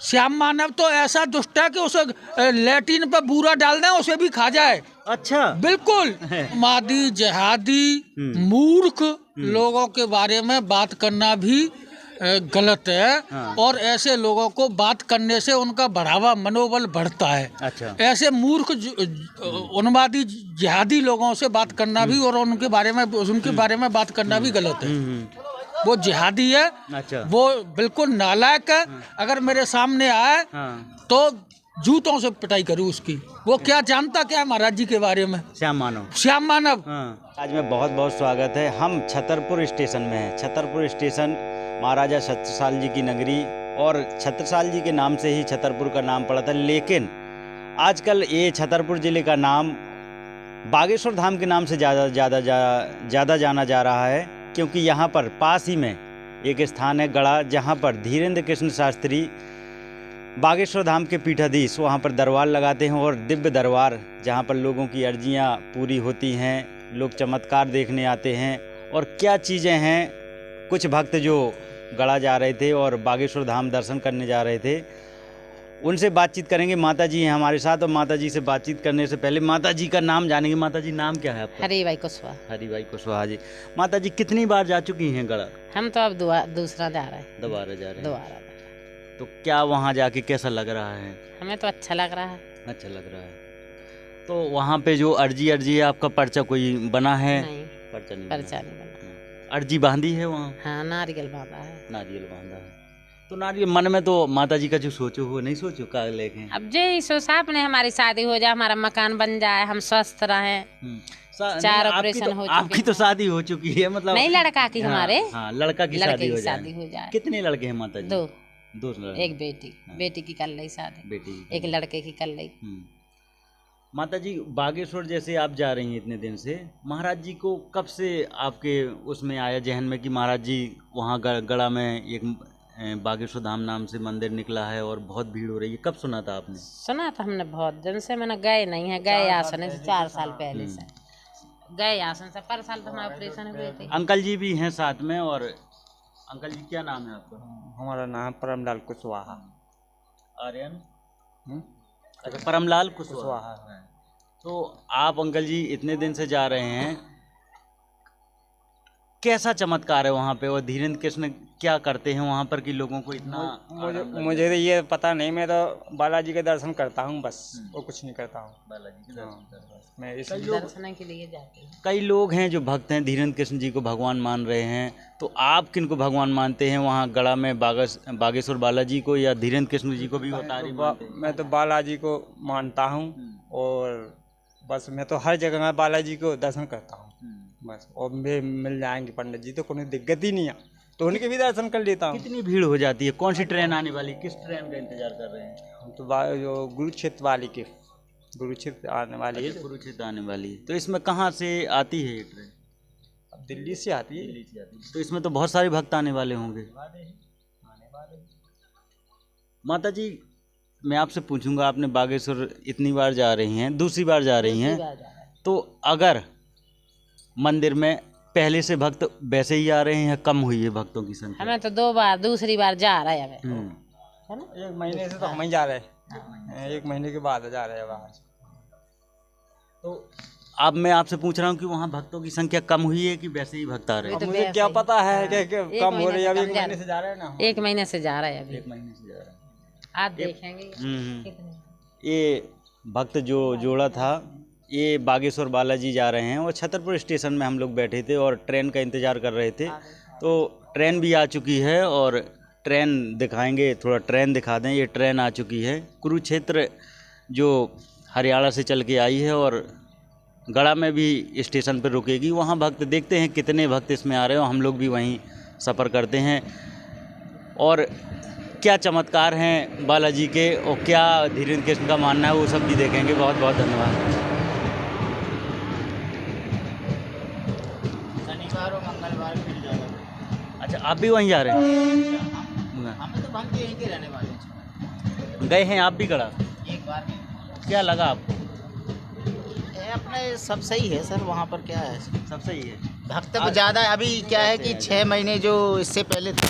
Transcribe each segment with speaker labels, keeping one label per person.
Speaker 1: श्याम मानव तो ऐसा दुष्ट है कि उसे लैट्रिन पे बूरा डाल दें उसे भी खा जाए।
Speaker 2: अच्छा,
Speaker 1: बिल्कुल मादी जिहादी मूर्ख लोगों के बारे में बात करना भी गलत है।
Speaker 2: हाँ।
Speaker 1: और ऐसे लोगों को बात करने से उनका बढ़ावा मनोबल बढ़ता है।
Speaker 2: अच्छा।
Speaker 1: ऐसे मूर्ख उन्मादी जिहादी लोगों से बात करना भी और उनके बारे में बात करना भी गलत है। वो जिहादी है।
Speaker 2: अच्छा।
Speaker 1: वो बिल्कुल नालायक है। अगर मेरे सामने आए तो जूतों से पिटाई करूँ उसकी। वो क्या जानता क्या है महाराज जी के बारे में।
Speaker 2: श्याम मानव।
Speaker 1: श्याम मानव।
Speaker 2: आज में बहुत बहुत स्वागत है। हम छतरपुर स्टेशन में हैं। छतरपुर स्टेशन महाराजा छत्रसाल जी की नगरी और छत्रसाल जी के नाम से ही छतरपुर का नाम पड़ा था, लेकिन आजकल ये छतरपुर ज़िले का नाम बागेश्वर धाम के नाम से ज़्यादा जाना जा रहा है, क्योंकि यहाँ पर पास ही में एक स्थान है गढ़ा, जहाँ पर धीरेन्द्र कृष्ण शास्त्री बागेश्वर धाम के पीठाधीश वहाँ पर दरबार लगाते हैं और दिव्य दरबार जहाँ पर लोगों की अर्जियाँ पूरी होती हैं, लोग चमत्कार देखने आते हैं। और क्या चीज़ें हैं, कुछ भक्त जो गढ़ा जा रहे थे और बागेश्वर धाम दर्शन करने जा रहे थे, उनसे बातचीत करेंगे। माता जी हैं हमारे साथ और माता जी से बातचीत करने से पहले माता जी का नाम जानेंगे। माता जी नाम क्या है आपका?
Speaker 3: हरिबाई कुशवाहा।
Speaker 2: हरिबाई कुशवाहा जी। माता जी कितनी बार जा चुकी हैं गढ़ा?
Speaker 3: हम तो अब दूसरा जा रहे हैं।
Speaker 2: दोबारा जा रहे हैं।
Speaker 3: दोबारा।
Speaker 2: तो क्या वहाँ जाके कैसा लग रहा है?
Speaker 3: हमें तो अच्छा लग रहा है।
Speaker 2: अच्छा लग रहा है। तो वहाँ पे जो अर्जी है आपका पर्चा कोई बना है?
Speaker 3: नहीं,
Speaker 2: पर्चा नहीं
Speaker 3: बना।
Speaker 2: अर्जी बांधी है वहाँ?
Speaker 3: हाँ, नारियल बांधा है।
Speaker 2: नारियल बांधा है। तो नारियल मन में तो माता जी का जो सोचो हो नहीं सोचो का लेके?
Speaker 3: अब जे सोचा अपने हमारी शादी हो जाए, हमारा मकान बन जाए, हम स्वस्थ रहें। 4 ऑपरेशन हो चुके।
Speaker 2: आपकी तो शादी हो चुकी है, मतलब
Speaker 3: नहीं, लड़का की हमारे।
Speaker 2: हाँ, लड़का की शादी हो जाए। कितने लड़के हैं माता जी? 2 लड़के।
Speaker 3: एक बेटी। बेटी की कर ली शादी।
Speaker 2: बेटी।
Speaker 3: एक लड़के की कर ली।
Speaker 2: माता जी बागेश्वर जैसे आप जा रही हैं इतने दिन से, महाराज जी को कब से आपके उसमें आया जहन में कि महाराज जी वहाँ गढ़ा में एक बागेश्वर धाम नाम से मंदिर निकला है और बहुत भीड़ हो रही है? कब सुना था आपने? सुना
Speaker 3: था हमने बहुत दिन से, मैंने गए नहीं है। गए आसन से 4 साल पहले से गए आसन से। पर साल तो हमारा ऑपरेशन हुए थे।
Speaker 2: अंकल जी भी हैं साथ में। और अंकल जी क्या नाम है आपका?
Speaker 4: हमारा नाम परमलाल कुशवाहा।
Speaker 2: आर्यन? अच्छा, परमलाल कुशवाहा है। तो आप अंकल जी इतने दिन से जा रहे हैं, कैसा चमत्कार है वहाँ पे और धीरेन्द्र कृष्ण क्या करते हैं वहाँ पर कि लोगों को इतना?
Speaker 4: मुझे तो ये पता नहीं, मैं तो बालाजी के दर्शन करता हूँ बस, और कुछ नहीं करता हूँ।
Speaker 2: बालाजी के दर्शन करता हूँ
Speaker 4: मैं इस
Speaker 3: दर्शन के लिए जाते हैं।
Speaker 2: कई लोग हैं जो भक्त हैं, धीरेन्द्र कृष्ण जी को भगवान मान रहे हैं, तो आप किन को भगवान मानते हैं वहाँ गढ़ा में? बागेश्वर बालाजी को या धीरेन्द्र कृष्ण जी को भी अवतारी मानते हैं?
Speaker 4: मैं तो बालाजी को मानता हूँ और बस मैं तो हर जगह बालाजी को दर्शन करता हूँ बस। और वे मिल जाएंगे पंडित जी तो कोई दिक्कत ही नहीं है, तो उनके भी दर्शन कर लेता हूँ।
Speaker 2: कितनी भीड़ हो जाती है? कौन सी ट्रेन आने वाली, किस ट्रेन का इंतजार कर रहे हैं?
Speaker 4: हम तो जो गुरुक्षेत्र वाली के, गुरुक्षेत्र आने वाली है।
Speaker 2: गुरुक्षेत्र आने वाली है। तो इसमें कहाँ से आती है ये ट्रेन?
Speaker 4: अब दिल्ली से आती है।
Speaker 2: दिल्ली से आती है। तो इसमें तो बहुत सारे भक्त आने वाले होंगे। माता जी मैं आपसे पूछूंगा, आपने बागेश्वर इतनी बार जा रही हैं, दूसरी बार जा रही हैं, तो अगर मंदिर में पहले से भक्त वैसे ही आ रहे हैं या कम हुई है भक्तों की संख्या?
Speaker 3: हमें तो 2 बार, दूसरी बार जा रहा है अभी।
Speaker 4: है ना? 1 महीने से तो हम ही जा रहे हैं। 1 महीने के बाद जा रहे हैं बाहर।
Speaker 2: तो अब मैं आपसे पूछ रहा हूँ कि वहाँ भक्तों की संख्या कम हुई है कि वैसे ही भक्त आ रहे हैं?
Speaker 4: मुझे क्या पता है कि कम हो रही है। अभी 1 महीने से जा रहे हैं ना।
Speaker 3: 1 महीने से जा रहे हैं अभी।
Speaker 2: 1 महीने से जा रहे हैं।
Speaker 3: आप देखेंगे।
Speaker 2: ये भक्त जो जोड़ा था, ये बागेश्वर बालाजी जा रहे हैं और छतरपुर स्टेशन में हम लोग बैठे थे और ट्रेन का इंतज़ार कर रहे थे। तो ट्रेन भी आ चुकी है और ट्रेन दिखाएंगे, थोड़ा ट्रेन दिखा दें। ये ट्रेन आ चुकी है, कुरुक्षेत्र जो हरियाणा से चल के आई है और गढ़ा में भी स्टेशन पर रुकेगी। वहाँ भक्त देखते हैं कितने भक्त इसमें आ रहे हो, हम लोग भी वहीं सफ़र करते हैं और क्या चमत्कार हैं बालाजी के और क्या धीरेन्द्र कृष्ण का मानना है वो सब भी देखेंगे। बहुत बहुत धन्यवाद।
Speaker 5: शनिवार और मंगलवार मिल जाएगा।
Speaker 2: अच्छा, आप भी वहीं जा रहे हैं?
Speaker 5: हम तो हम यहीं के रहने वाले हैं।
Speaker 2: गए हैं आप भी गढ़ा?
Speaker 5: एक बार।
Speaker 2: क्या लगा आपको?
Speaker 5: अपने सब सही है सर, वहाँ पर क्या है,
Speaker 2: सब सही है।
Speaker 5: भक्त को ज़्यादा अभी क्या है कि 6 महीने जो इससे पहले था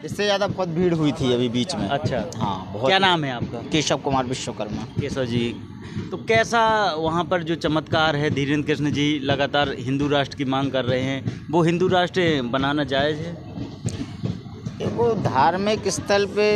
Speaker 5: इससे ज़्यादा बहुत भीड़ हुई थी अभी बीच में।
Speaker 2: अच्छा,
Speaker 5: हाँ बहुत।
Speaker 2: क्या नाम है आपका?
Speaker 5: केशव कुमार विश्वकर्मा।
Speaker 2: केशव जी, तो कैसा वहाँ पर जो चमत्कार है, धीरेन्द्र कृष्ण जी लगातार हिंदू राष्ट्र की मांग कर रहे हैं, वो हिंदू राष्ट्र बनाना जायज़ है?
Speaker 5: देखो धार्मिक स्थल पे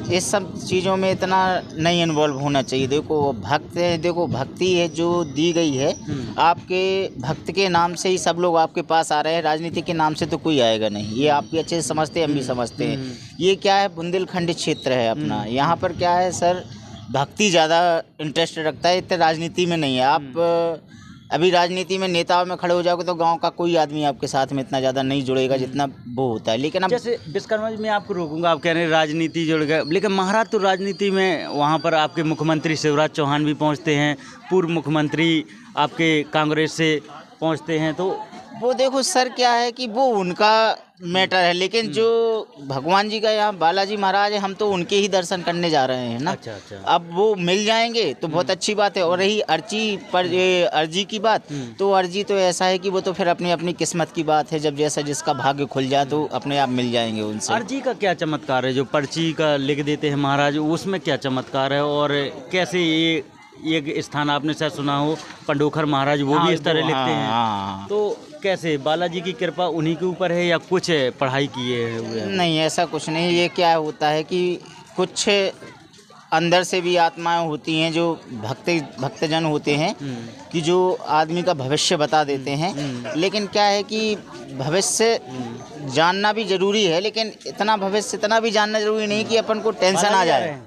Speaker 5: इस सब चीज़ों में इतना नहीं इन्वॉल्व होना चाहिए। देखो भक्त है, देखो भक्ति है जो दी गई है, आपके भक्त के नाम से ही सब लोग आपके पास आ रहे हैं, राजनीति के नाम से तो कोई आएगा नहीं। ये आप भी अच्छे से समझते हैं, हम भी समझते हैं। ये क्या है, बुंदेलखंड क्षेत्र है अपना, यहाँ पर क्या है सर, भक्ति ज़्यादा इंटरेस्ट रखता है, इतने राजनीति में नहीं है। आप अभी राजनीति में नेताओं में खड़े हो जाओगे तो गांव का कोई आदमी आपके साथ में इतना ज़्यादा नहीं जुड़ेगा जितना वो होता है। लेकिन अब
Speaker 2: जैसे विश्वकर्मा जी, मैं आपको रोकूंगा, आप कह रहे हैं राजनीति जुड़ गए, लेकिन महाराज तो राजनीति में वहाँ पर आपके मुख्यमंत्री शिवराज चौहान भी पहुँचते हैं, पूर्व मुख्यमंत्री आपके कांग्रेस से पहुँचते हैं, तो
Speaker 5: वो देखो सर क्या है कि वो उनका मैटर है, लेकिन जो भगवान जी का यहाँ बालाजी महाराज है, हम तो उनके ही दर्शन करने जा रहे हैं ना।
Speaker 2: अच्छा अच्छा।
Speaker 5: अब वो मिल जाएंगे तो बहुत अच्छी बात है। और रही अर्जी पर ये अर्जी की बात, तो अर्जी तो ऐसा है कि वो तो फिर अपनी अपनी किस्मत की बात है, जब जैसा जिसका भाग्य खुल जाए तो अपने आप मिल जाएंगे उनसे।
Speaker 2: अर्जी का क्या चमत्कार है, जो पर्ची का लिख देते हैं महाराज, उसमें क्या चमत्कार है? और कैसे ये एक स्थान आपने शायद सुना हो, पंडोखर महाराज, वो भी इस तरह लिखते हैं,
Speaker 5: हाँ।
Speaker 2: तो कैसे बालाजी की कृपा उन्हीं के ऊपर है या कुछ पढ़ाई किए हुए हैं?
Speaker 5: नहीं ऐसा कुछ नहीं। ये क्या होता है कि कुछ अंदर से भी आत्माएं होती हैं जो भक्तजन होते हैं कि जो आदमी का भविष्य बता देते हैं। लेकिन क्या है कि भविष्य जानना भी जरूरी है, लेकिन इतना भी जानना जरूरी नहीं कि अपन को टेंशन आ जाए।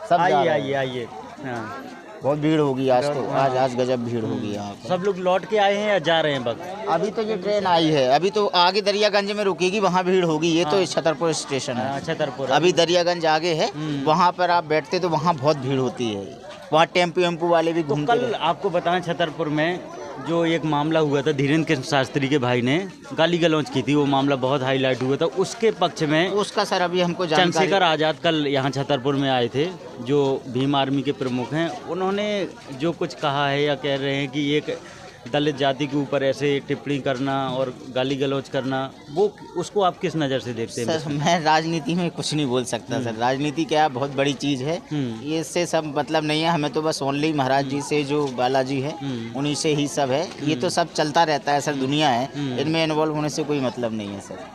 Speaker 5: सब
Speaker 2: आइए आइए आइए, हाँ।
Speaker 5: बहुत भीड़ होगी आज तो, आज गजब भीड़ होगी यहाँ पर।
Speaker 2: सब लोग लौट के आए हैं या जा रहे हैं बस?
Speaker 5: अभी तो ये ट्रेन आई है, अभी तो आगे दरियागंज में रुकेगी, वहाँ भीड़ होगी। ये तो छतरपुर स्टेशन है,
Speaker 2: छतरपुर।
Speaker 5: अभी दरियागंज आगे है, वहाँ पर आप बैठते तो वहाँ बहुत भीड़ होती है। वहाँ टेम्पू वाले भी घूमते
Speaker 2: कल आपको बताएं, छतरपुर में जो एक मामला हुआ था, धीरेन्द्र कृष्ण शास्त्री के भाई ने गाली गलौज की थी, वो मामला बहुत हाईलाइट हुआ था, उसके पक्ष में
Speaker 5: उसका सर अभी हमको जानकारी।
Speaker 2: चंद्रशेखर आज़ाद कल यहाँ छतरपुर में आए थे, जो भीम आर्मी के प्रमुख हैं। उन्होंने जो कुछ कहा है या कह रहे हैं कि एक दलित जाति के ऊपर ऐसे टिप्पणी करना और गाली गलौज करना, वो उसको आप किस नज़र से देखते हैं?
Speaker 5: सर मैं राजनीति में कुछ नहीं बोल सकता सर। राजनीति क्या है, बहुत बड़ी चीज़ है, ये इससे सब मतलब नहीं है। हमें तो बस ओनली महाराज जी से, जो बालाजी है उन्हीं से ही सब है। ये तो सब चलता रहता है सर, दुनिया है, इनमें इन्वॉल्व होने से कोई मतलब नहीं है सर।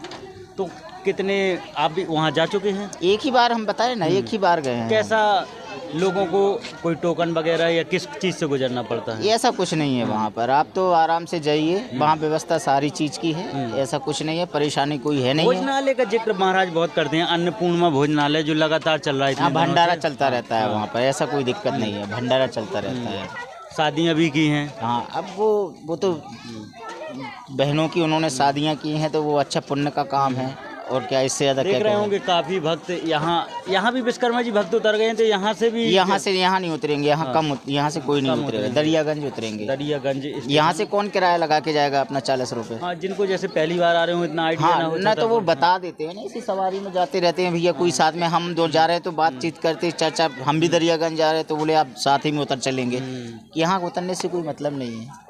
Speaker 2: तो कितने आप भी वहाँ जा चुके हैं?
Speaker 5: एक ही बार हम बताए ना, एक ही बार गए हैं।
Speaker 2: कैसा लोगों को कोई टोकन वगैरह या किस चीज़ से गुजरना पड़ता है?
Speaker 5: ऐसा कुछ नहीं है वहाँ पर, आप तो आराम से जाइए, वहाँ व्यवस्था सारी चीज़ की है, ऐसा कुछ नहीं है, परेशानी कोई है नहीं है।
Speaker 2: भोजनालय का जिक्र महाराज बहुत करते हैं, अन्नपूर्णा भोजनालय जो लगातार चल रहा है।
Speaker 5: हाँ, भंडारा चलता रहता है वहाँ पर, ऐसा कोई दिक्कत नहीं है, भंडारा चलता रहता है।
Speaker 2: शादियाँ भी की हैं?
Speaker 5: हाँ, अब वो तो बहनों की उन्होंने शादियाँ की हैं, तो वो अच्छा पुण्य का काम है, और क्या इससे ज़्यादा क्या
Speaker 2: देख रहे होंगे काफ़ी भक्त यहाँ भी विश्वकर्मा जी भक्त उतर गए हैं, तो यहाँ से
Speaker 5: यहाँ नहीं उतरेंगे, यहाँ कम, यहाँ से कोई नहीं उतरेगा, दरियागंज उतरेंगे।
Speaker 2: दरियागंज
Speaker 5: यहाँ से कौन किराया लगा के जाएगा अपना 40 रुपये?
Speaker 2: हाँ, जिनको जैसे पहली बार आ रहे हो, इतना आइडिया ना हो,
Speaker 5: ना तो वो बता देते हैं ना, इसी सवारी में जाते रहते हैं भैया, कोई साथ में, हम दो जा रहे हैं तो बातचीत करते, चाचा हम भी दरियागंज जा रहे हैं, तो बोले आप साथ ही में उतर चलेंगे। यहाँ उतरने से कोई मतलब नहीं है।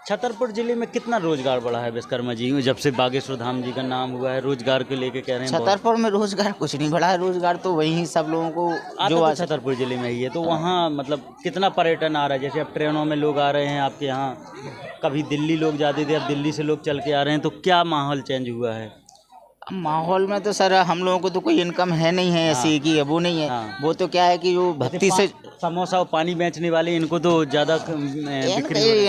Speaker 2: छतरपुर जिले में कितना रोजगार बढ़ा है विश्वकर्मा जी, जब से बागेश्वर धाम जी का नाम हुआ है? रोजगार के लेके कह रहे हैं
Speaker 5: छतरपुर में रोजगार कुछ नहीं बढ़ा है, रोजगार तो वहीं सब लोगों को जो
Speaker 2: तो छतरपुर जिले में ही है, तो वहाँ मतलब कितना पर्यटन आ रहा है? जैसे अब ट्रेनों में लोग आ रहे हैं आपके यहाँ, कभी दिल्ली लोग जाते थे, अब दिल्ली से लोग चल के आ रहे हैं, तो क्या माहौल चेंज हुआ है?
Speaker 5: माहौल में तो सर हम लोगों को तो कोई इनकम है नहीं है ऐसी कि वो नहीं है। वो तो क्या है कि वो भक्ति से
Speaker 2: समोसा और पानी बेचने वाले, इनको तो ज़्यादा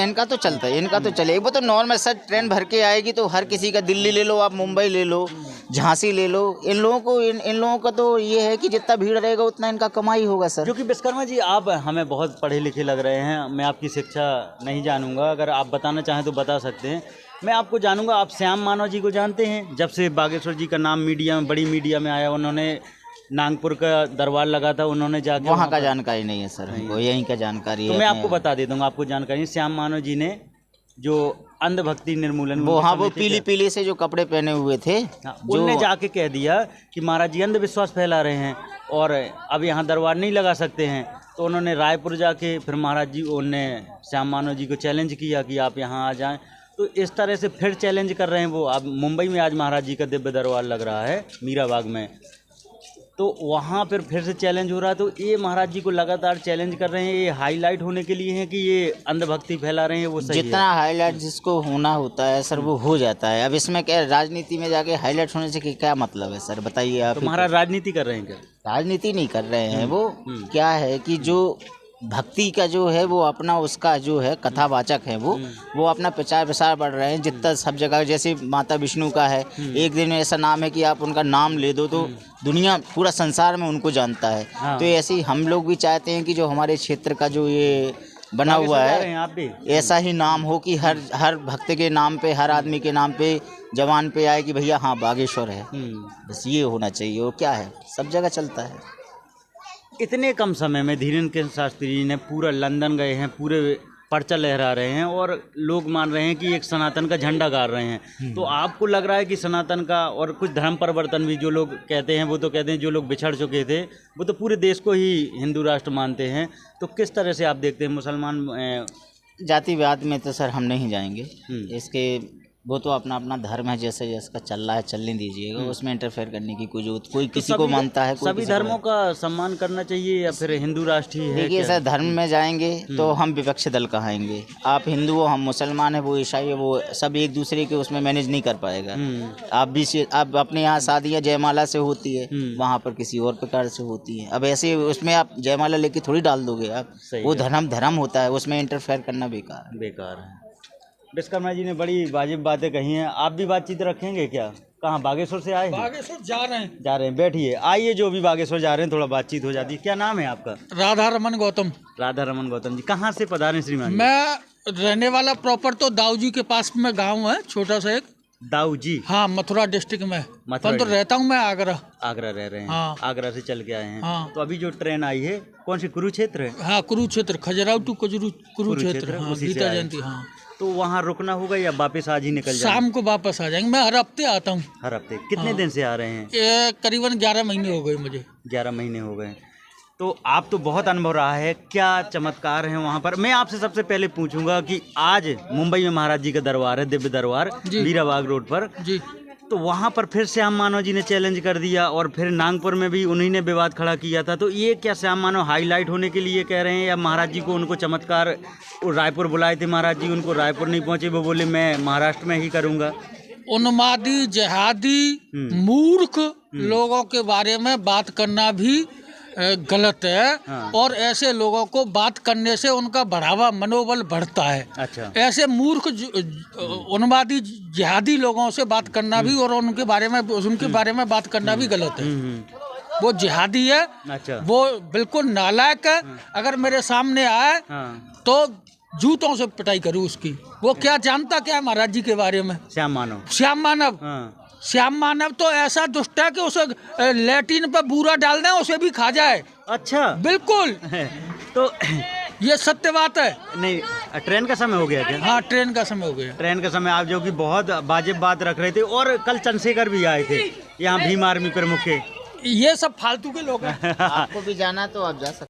Speaker 5: इनका तो चलता है, इनका तो चले, वो तो नॉर्मल सर, ट्रेन भर के आएगी तो हर किसी का, दिल्ली ले लो आप, मुंबई ले लो, झांसी ले लो, इन लोगों का तो ये है कि जितना भीड़ रहेगा उतना इनका कमाई होगा सर।
Speaker 2: क्योंकि विश्वकर्मा जी आप हमें बहुत पढ़े लिखे लग रहे हैं, मैं आपकी शिक्षा नहीं जानूंगा, अगर आप बताना चाहें तो बता सकते हैं। मैं आपको जानूंगा, आप श्याम मानव जी को जानते हैं? जब से बागेश्वर जी का नाम मीडिया में, बड़ी मीडिया में आया, उन्होंने नागपुर का दरबार लगा था, उन्होंने जाके
Speaker 5: वहाँ का जानकारी नहीं है सर, वो यहीं का जानकारी है।
Speaker 2: तो मैं आपको बता दे दूंगा, आपको जानकारी, श्याम मानव जी ने जो अंधभक्ति निर्मूलन,
Speaker 5: वो पीली से जो कपड़े पहने हुए थे,
Speaker 2: उनने जाके कह दिया कि महाराज जी अंधविश्वास फैला रहे हैं और अब यहाँ दरबार नहीं लगा सकते हैं। तो उन्होंने रायपुर जाके फिर महाराज जी, उनने श्याम मानव जी को चैलेंज किया कि आप यहाँ आ जाएं, तो इस तरह से फिर चैलेंज कर रहे हैं वो। अब मुंबई में आज महाराज जी का दिव्य दरबार लग रहा है मीरा बाग में, तो वहाँ फिर से चैलेंज हो रहा है। तो ये महाराज जी को लगातार चैलेंज कर रहे हैं, ये हाईलाइट होने के लिए है कि ये अंधभक्ति फैला रहे हैं, वो सही
Speaker 5: जितना हाईलाइट जिसको होना होता है सर वो हो जाता है। अब इसमें क्या राजनीति में जाके हाईलाइट होने से क्या मतलब है सर, बताइए आप।
Speaker 2: तो महाराज राजनीति कर रहे हैं क्या?
Speaker 5: राजनीति नहीं कर रहे हैं वो। क्या है कि जो भक्ति का जो है वो अपना उसका जो है कथावाचक है वो अपना प्रचार प्रसार बढ़ रहे हैं जितना सब जगह। जैसे माता विष्णु का है, एक दिन में ऐसा नाम है कि आप उनका नाम ले दो तो दुनिया पूरा संसार में उनको जानता है। तो ऐसे ही हम लोग भी चाहते हैं कि जो हमारे क्षेत्र का जो ये बना हुआ है
Speaker 2: आप भी
Speaker 5: ऐसा ही नाम हो कि हर भक्त के नाम पे, हर आदमी के नाम पे जवान पे आए कि भैया हाँ बागेश्वर है। बस ये होना चाहिए। और क्या है, सब जगह चलता है।
Speaker 2: इतने कम समय में धीरेन्द्र शास्त्री जी ने पूरा लंदन गए हैं, पूरे पर्चा लहरा रहे हैं और लोग मान रहे हैं कि एक सनातन का झंडा गाड़ रहे हैं। तो आपको लग रहा है कि सनातन का और कुछ धर्म परिवर्तन भी जो लोग कहते हैं वो तो कहते हैं जो लोग बिछड़ चुके थे वो तो पूरे देश को ही हिंदू राष्ट्र मानते हैं, तो किस तरह से आप देखते हैं मुसलमान
Speaker 5: जातिवाद में तो सर हम नहीं जाएंगे। इसके वो तो अपना अपना धर्म है, जैसे जैसा चल रहा है चलने दीजिएगा, उसमें इंटरफेयर करने की कोई जरूरत, कोई किसी को मानता है,
Speaker 2: सभी धर्मों का सम्मान करना चाहिए या फिर हिंदू राष्ट्र ही है?
Speaker 5: देखिए सर, धर्म में जाएंगे तो हम विपक्षी दल कहाएंगे। आप हिंदू हो, हम मुसलमान है, वो ईसाई है, वो सब एक दूसरे के उसमें मैनेज नहीं कर पाएगा। आप अपने यहाँ शादियाँ जयमाला से होती है, वहाँ पर किसी और प्रकार से होती है। अब ऐसे उसमें आप जयमाला लेके थोड़ी डाल दोगे आप, वो धर्म होता है, उसमें इंटरफेयर करना बेकार है।
Speaker 2: विश्वकर्मा जी ने बड़ी वाजिब बातें कही हैं। आप भी बातचीत रखेंगे क्या? कहाँ, बागेश्वर से आए हैं?
Speaker 1: बागेश्वर जा रहे हैं।
Speaker 2: बैठिए, आइए, जो भी बागेश्वर जा रहे हैं थोड़ा बातचीत हो जाती है। क्या नाम है आपका?
Speaker 1: राधा रमन गौतम।
Speaker 2: राधा रमन गौतम जी, कहाँ से पधारे श्रीमान जी?
Speaker 1: मैं रहने वाला प्रॉपर तो दाऊ जी के पास में गांव है, छोटा सा एक।
Speaker 2: दाऊ जी?
Speaker 1: हाँ, मथुरा डिस्ट्रिक्ट में। तो रहता हूँ मैं आगरा
Speaker 2: रह रहे हैं।
Speaker 1: हाँ।
Speaker 2: आगरा से चल के आए हैं।
Speaker 1: हाँ।
Speaker 2: तो अभी जो ट्रेन आई है कौन सी, कुरुक्षेत्र है?
Speaker 1: हाँ, कुरुक्षेत्र, खजुराहो टू कुरुक्षेत्र। हाँ, गीता जयंती। हाँ,
Speaker 2: तो वहाँ रुकना होगा या वापस आज ही निकल जाएंगे?
Speaker 1: शाम को वापस आ जाएंगे। मैं हर हफ्ते आता हूँ।
Speaker 2: हर हफ्ते? कितने दिन से आ रहे हैं?
Speaker 1: ये करीबन 11 महीने हो गए मुझे।
Speaker 2: 11 महीने हो गए। तो आप तो बहुत अनुभव रहा है, क्या चमत्कार है वहाँ पर? मैं आपसे सबसे पहले पूछूंगा कि आज मुंबई में महाराज जी का दरबार है, दिव्य दरबार, मीरा बाग रोड पर
Speaker 1: जी।
Speaker 2: तो वहाँ पर फिर श्याम मानव जी ने चैलेंज कर दिया और फिर नागपुर में भी उन्हीं ने विवाद खड़ा किया था। तो ये क्या श्याम मानव हाईलाइट होने के लिए कह रहे हैं या महाराज जी को उनको चमत्कार, रायपुर बुलाए थे महाराज जी, उनको रायपुर नहीं पहुँचे, वो बोले मैं महाराष्ट्र में ही करूँगा?
Speaker 1: उन्मादी, जिहादी, मूर्ख लोगों के बारे में बात करना भी गलत है। हाँ। और ऐसे लोगों को बात करने से उनका बढ़ावा, मनोबल बढ़ता है। अच्छा। ऐसे मूर्ख उन्मादी, जिहादी लोगों से बात करना भी और उनके बारे में बात करना भी गलत है। वो जिहादी है। अच्छा। वो बिल्कुल नालायक है। अगर मेरे सामने आए तो जूतों से पिटाई करूँ उसकी। वो क्या जानता क्या है महाराज जी के बारे में? श्याम मानव तो ऐसा दुष्ट है कि उसे लैट्रिन पे बूरा डाल दें उसे भी खा जाए। अच्छा, बिल्कुल। तो ये सत्य बात है। नहीं, ट्रेन का समय हो गया क्या? हाँ, ट्रेन का समय हो गया। ट्रेन का समय, आप जो कि बहुत वाजिब बात रख रहे थे। और कल चंद्रशेखर भी आए थे यहाँ, भीम आर्मी प्रमुख के। ये सब फालतू के लोग हैं।
Speaker 5: आपको भी जाना तो आप जा सकते।